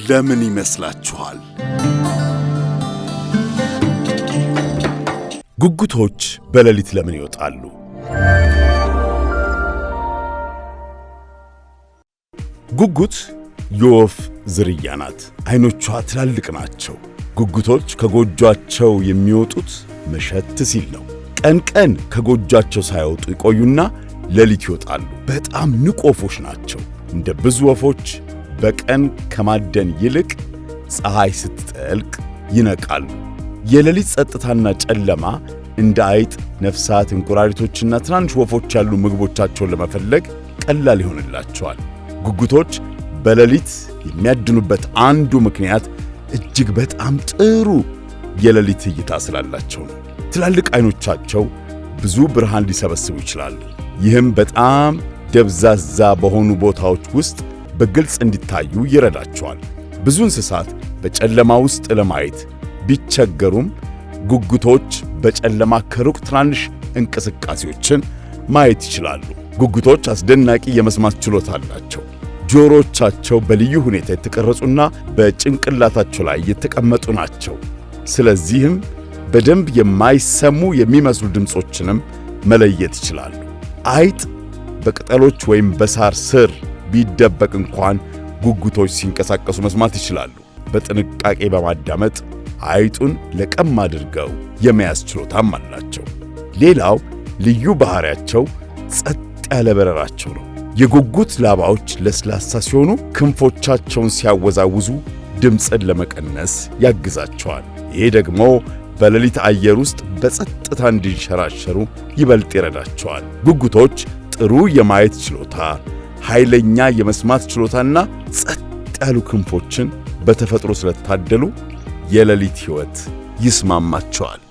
ለምን ይመስላችኋል? ጉጉቶች በሌሊት ለምን ይወጣሉ? ጉጉት የወፍ ዝርያ ናት። አይኖቿ ትላልቅ ናቸው። ጉጉቶች ከጎጇቸው የሚወጡት መሸት ሲል ነው። ቀን ቀን ከጎጇቸው ሳይወጡ ይቆዩና ሌሊት ይወጣሉ። በጣም ንቁ ወፎች ናቸው። እንደ ብዙ ወፎች በቀን ከማደን ይልቅ ፀሐይ ስትጠልቅ ይነቃሉ። የሌሊት ጸጥታና ጨለማ እንደ አይጥ፣ ነፍሳት፣ እንቁራሪቶችና ትናንሽ ወፎች ያሉ ምግቦቻቸውን ለመፈለግ ቀላል ይሆንላቸዋል። ጉጉቶች በሌሊት የሚያድኑበት አንዱ ምክንያት እጅግ በጣም ጥሩ የሌሊት እይታ ስላላቸው ነው። ትላልቅ አይኖቻቸው ብዙ ብርሃን ሊሰበስቡ ይችላሉ። ይህም በጣም ደብዛዛ በሆኑ ቦታዎች ውስጥ በግልጽ እንዲታዩ ይረዳቸዋል። ብዙ እንስሳት በጨለማ ውስጥ ለማየት ቢቸገሩም ጉጉቶች በጨለማ ከሩቅ ትናንሽ እንቅስቃሴዎችን ማየት ይችላሉ። ጉጉቶች አስደናቂ የመስማት ችሎታ አላቸው። ጆሮቻቸው በልዩ ሁኔታ የተቀረጹና በጭንቅላታቸው ላይ የተቀመጡ ናቸው። ስለዚህም በደንብ የማይሰሙ የሚመስሉ ድምጾችንም መለየት ይችላሉ። አይጥ በቅጠሎች ወይም በሳር ስር ቢደበቅ እንኳን ጉጉቶች ሲንቀሳቀሱ መስማት ይችላሉ። በጥንቃቄ በማዳመጥ አይጡን ለቀም አድርገው የመያዝ ችሎታም አላቸው። ሌላው ልዩ ባህሪያቸው ጸጥ ያለ በረራቸው ነው። የጉጉት ላባዎች ለስላሳ ሲሆኑ ክንፎቻቸውን ሲያወዛውዙ ድምፅን ለመቀነስ ያግዛቸዋል። ይሄ ደግሞ በሌሊት አየር ውስጥ በጸጥታ እንዲንሸራሸሩ ይበልጥ ይረዳቸዋል። ጉጉቶች ጥሩ የማየት ችሎታ፣ ኃይለኛ የመስማት ችሎታና ጸጥ ያሉ ክንፎችን በተፈጥሮ ስለታደሉ የሌሊት ሕይወት ይስማማቸዋል።